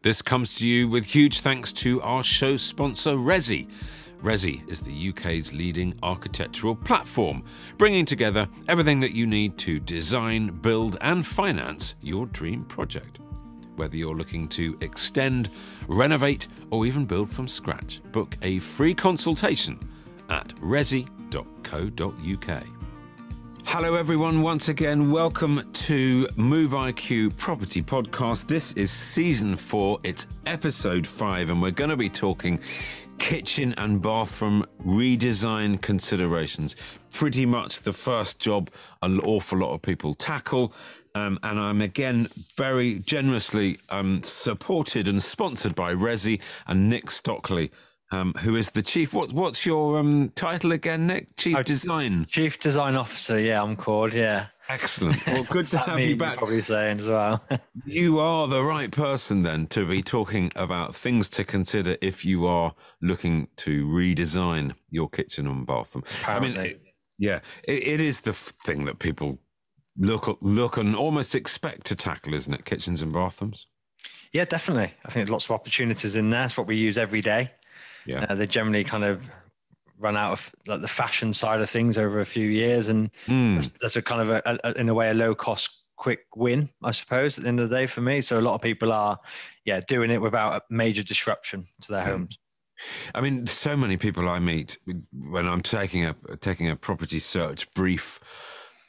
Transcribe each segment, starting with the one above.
This comes to you with huge thanks to our show sponsor, Resi. Resi is the UK's leading architectural platform, bringing together everything that you need to design, build and finance your dream project. Whether you're looking to extend, renovate or even build from scratch, book a free consultation at resi.co.uk. Hello everyone, once again, welcome to Move IQ Property Podcast. This is season 4, it's episode 5, and we're going to be talking kitchen and bathroom redesign considerations. Pretty much the first job an awful lot of people tackle. And I'm again very generously supported and sponsored by Resi and Nick Stockley, who is the chief. What's your title again, Nick? Chief Design Officer. Yeah, I'm called. Yeah. Excellent. Well, good to have you back. You're probably saying as well. You are the right person then to be talking about things to consider if you are looking to redesign your kitchen and bathroom. Apparently. It is the thing that people look and almost expect to tackle, isn't it? Kitchens and bathrooms. Yeah, definitely. I think there's lots of opportunities in there. It's what we use every day. Yeah. They generally kind of run out of like the fashion side of things over a few years, and that's a kind of in a way a low cost quick win, I suppose, at the end of the day for me. So a lot of people are doing it without a major disruption to their homes. I mean, so many people I meet when I'm taking a property search brief,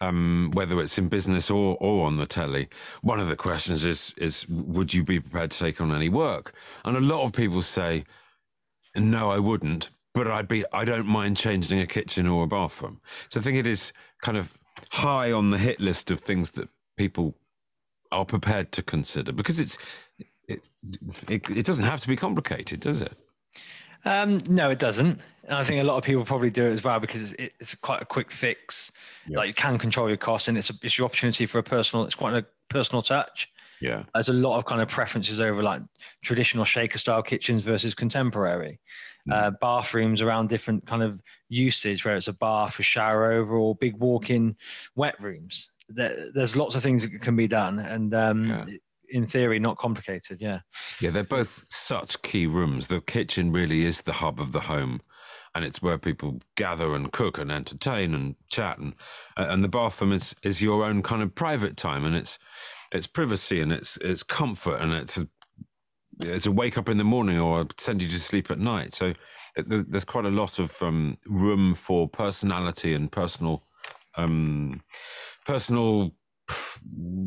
whether it's in business or on the telly, one of the questions is would you be prepared to take on any work? And a lot of people say, no, I wouldn't, but I don't mind changing a kitchen or a bathroom. So I think it is kind of high on the hit list of things that people are prepared to consider, because it doesn't have to be complicated, does it? No, it doesn't. And I think a lot of people probably do it as well because it's quite a quick fix. Yeah. Like, you can control your costs, and it's your opportunity for it's quite a personal touch. Yeah. There's a lot of kind of preferences over like traditional shaker style kitchens versus contemporary. Bathrooms around different kind of usage, where it's a bath, a shower over, or big walk-in wet rooms. There's lots of things that can be done, and in theory, not complicated. Yeah, they're both such key rooms. The kitchen really is the hub of the home, and it's where people gather and cook and entertain and chat, and the bathroom is your own kind of private time, and it's privacy, and it's comfort, and it's a wake up in the morning or send you to sleep at night. So there's quite a lot of room for personality and personal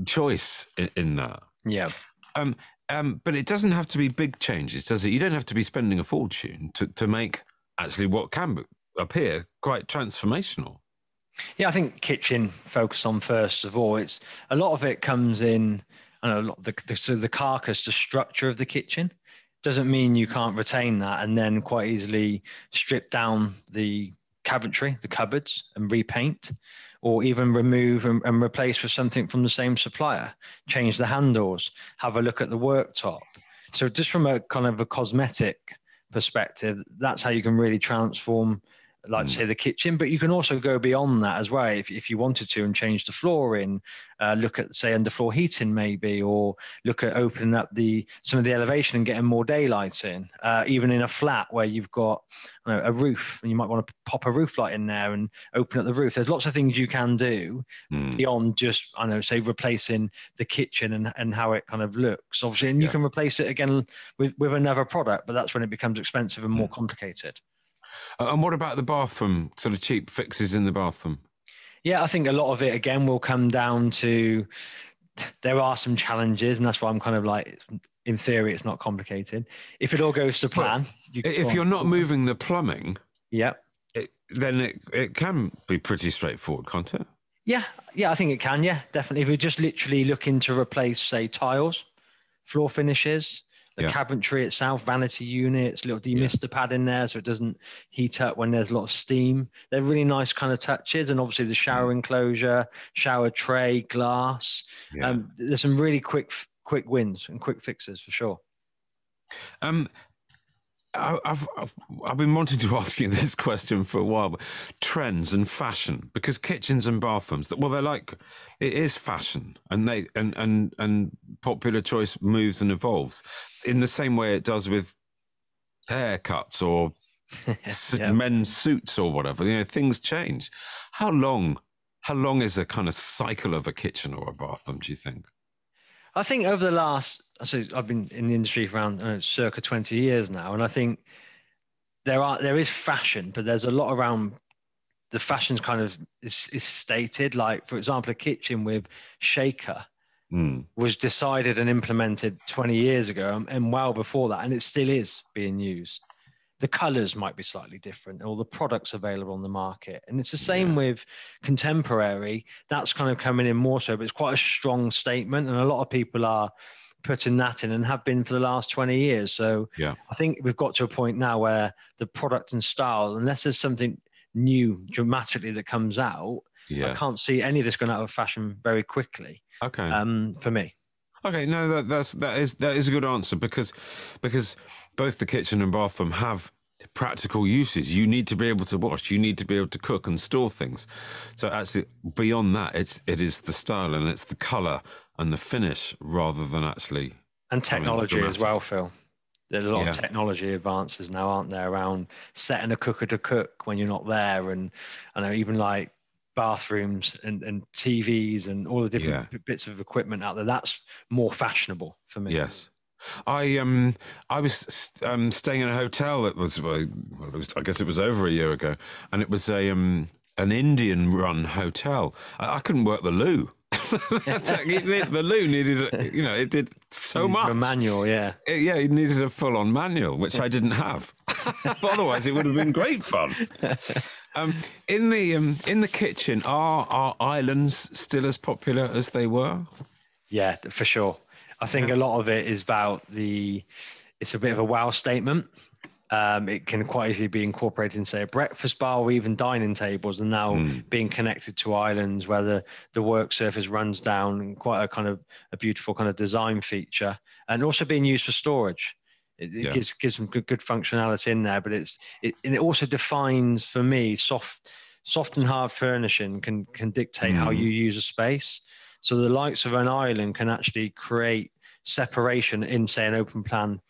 choice in that. Yeah. But it doesn't have to be big changes, does it? You don't have to be spending a fortune to make actually what can appear quite transformational. Yeah, I think kitchen focus on first of all. It's a lot of it comes in. I know a lot the carcass, the structure of the kitchen doesn't mean you can't retain that and then quite easily strip down the cabinetry, the cupboards, and repaint, or even remove and replace with something from the same supplier. Change the handles, have a look at the worktop. So just from a kind of a cosmetic perspective, that's how you can really transform, like say, the kitchen. But you can also go beyond that as well if you wanted to, and change the flooring, look at, say, underfloor heating maybe, or look at opening up some of the elevation and getting more daylight in, even in a flat where you've got a roof, and you might want to pop a roof light in there and open up the roof. There's lots of things you can do beyond just, say, replacing the kitchen and how it kind of looks, obviously. And you can replace it again with another product, but that's when it becomes expensive and more complicated. And what about the bathroom, sort of cheap fixes in the bathroom? Yeah, I think a lot of it, again, will come down to, there are some challenges, and that's why I'm kind of like, in theory, it's not complicated. If it all goes to plan. If you're not moving the plumbing, then it can be pretty straightforward, can't it? Yeah, I think it can, definitely. If we're just literally looking to replace, say, tiles, floor finishes, the cabinetry itself, vanity units, little demister pad in there so it doesn't heat up when there's a lot of steam. They're really nice kind of touches. And obviously the shower enclosure, shower tray, glass. There's some really quick wins and quick fixes for sure. I've been wanting to ask you this question for a while. But trends and fashion, because kitchens and bathrooms, well, they're like, it is fashion, and and popular choice moves and evolves in the same way it does with haircuts or Yeah. men's suits or whatever. Things change. How long is a kind of cycle of a kitchen or a bathroom, do you think? I think over the last, so I've been in the industry for around circa 20 years now, and I think there is fashion, but there's a lot around the fashion's kind of is stated. Like, for example, a kitchen with shaker was decided and implemented 20 years ago, and well before that, and it still is being used. The colors might be slightly different, or the products available on the market. And it's the same with contemporary. That's kind of coming in more so, but it's quite a strong statement. And a lot of people are putting that in and have been for the last 20 years. So I think we've got to a point now where the product and style, unless there's something new dramatically that comes out, I can't see any of this going out of fashion very quickly. Okay. For me. Okay, no, that is a good answer because both the kitchen and bathroom have practical uses. You need to be able to wash, you need to be able to cook and store things. So actually, beyond that, it is the style and it's the colour and the finish rather than actually technology as well, Phil. There's a lot of technology advances now, aren't there, around setting a cooker to cook when you're not there, and I know even like bathrooms and TVs and all the different bits of equipment out there. That's more fashionable for me. Yes. I was staying in a hotel that was, I guess it was over a year ago, and it was an Indian run hotel. I couldn't work the loo. The loo needed, it did so much. A manual, it needed a full-on manual, which I didn't have. Otherwise, it would have been great fun. In the kitchen, are islands still as popular as they were? Yeah, for sure. I think a lot of it is about it's a bit of a wow statement. It can quite easily be incorporated in, say, a breakfast bar or even dining tables, and now being connected to islands where the work surface runs down, quite a kind of a beautiful kind of design feature, and also being used for storage. It gives some good functionality in there, but it also defines for me soft and hard furnishing can dictate how you use a space. So the likes of an island can actually create separation in, say, an open plan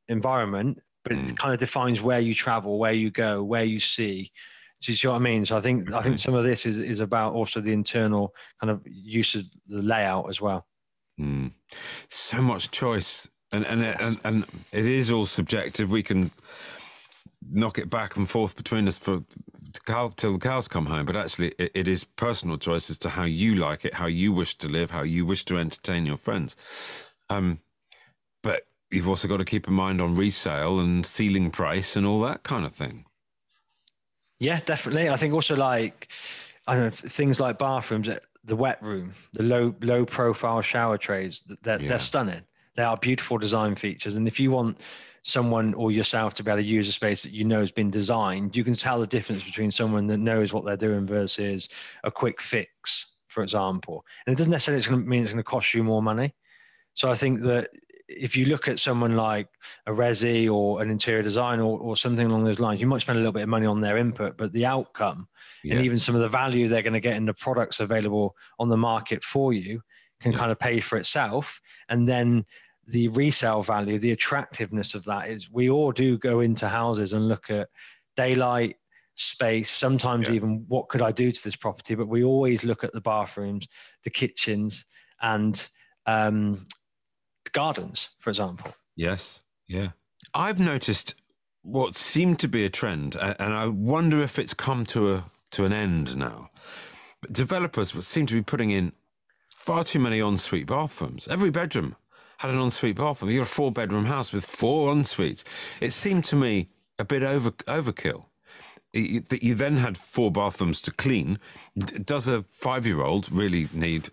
environment, but it kind of defines where you travel, where you go, where you see. Do you see what I mean? So I think some of this is about also the internal kind of use of the layout as well. So much choice, and it is all subjective. We can knock it back and forth between us till the cows come home, but actually it is personal choice as to how you like it, how you wish to live, how you wish to entertain your friends. But you've also got to keep in mind on resale and ceiling price and all that kind of thing. Yeah, definitely. I think also, like, I don't know, things like bathrooms, the wet room, the low profile shower trays, they're stunning. They are beautiful design features. And if you want someone or yourself to be able to use a space that you know has been designed, you can tell the difference between someone that knows what they're doing versus a quick fix, for example. And it doesn't necessarily mean it's going to cost you more money. So I think that if you look at someone like a Resi or an interior design or something along those lines, you might spend a little bit of money on their input, but the outcome and even some of the value they're going to get in the products available on the market for you can kind of pay for itself. And then the resale value, the attractiveness of that is we all do go into houses and look at daylight, space, sometimes even what could I do to this property, but we always look at the bathrooms, the kitchens, and gardens, for example. Yes, yeah. I've noticed what seemed to be a trend, and I wonder if it's come to an end now. But developers seem to be putting in far too many ensuite bathrooms. Every bedroom had an ensuite bathroom. You got a 4-bedroom house with 4 ensuites. It seemed to me a bit overkill. That you then had 4 bathrooms to clean. Does a 5-year-old really need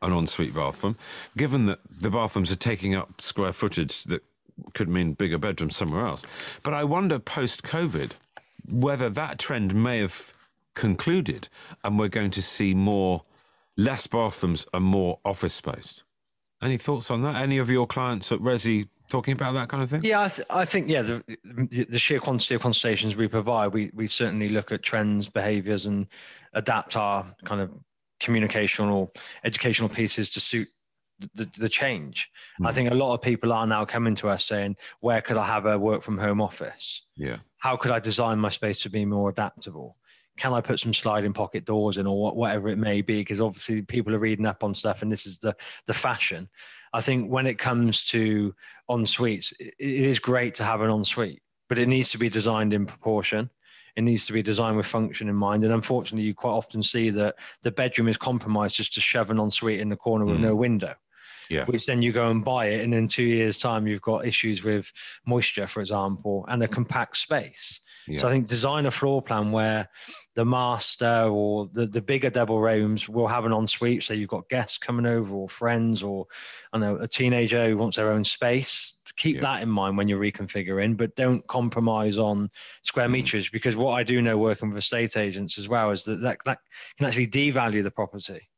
an ensuite bathroom, given that the bathrooms are taking up square footage that could mean bigger bedrooms somewhere else? But I wonder, post-COVID, whether that trend may have concluded and we're going to see less bathrooms and more office space. Any thoughts on that? Any of your clients at Resi talking about that kind of thing? Yeah, I think the sheer quantity of consultations we provide, we certainly look at trends, behaviours, and adapt our kind of communicational or educational pieces to suit the change. I think a lot of people are now coming to us saying, where could I have a work from home office? Yeah. How could I design my space to be more adaptable? Can I put some sliding pocket doors in, or whatever it may be? Because obviously people are reading up on stuff, and this is the fashion. I think when it comes to en-suites, it is great to have an en-suite, but it needs to be designed in proportion. It needs to be designed with function in mind. And unfortunately, you quite often see that the bedroom is compromised just to shove an en-suite in the corner with no window. Yeah. Which then you go and buy it, and in 2 years' time, you've got issues with moisture, for example, and a compact space. Yeah. So I think design a floor plan where the master or the bigger double rooms will have an ensuite. So you've got guests coming over, or friends, or I don't know, a teenager who wants their own space. Keep that in mind when you're reconfiguring, but don't compromise on square meterage, because what I do know working with estate agents as well is that can actually devalue the property.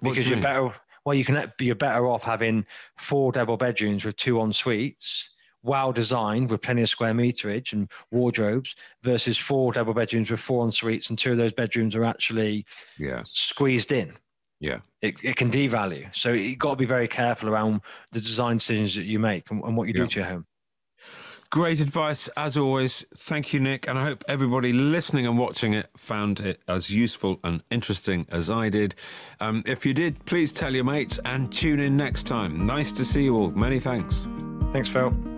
Because you're better. Well, you're better off having 4 double bedrooms with 2 en suites, well designed with plenty of square meterage and wardrobes, versus 4 double bedrooms with 4 en suites, and 2 of those bedrooms are actually squeezed in. Yeah, it can devalue. So you've got to be very careful around the design decisions that you make and what you do to your home. Great advice, as always. Thank you, Nick. And I hope everybody listening and watching it found it as useful and interesting as I did. If you did, please tell your mates and tune in next time. Nice to see you all. Many thanks. Thanks, Phil.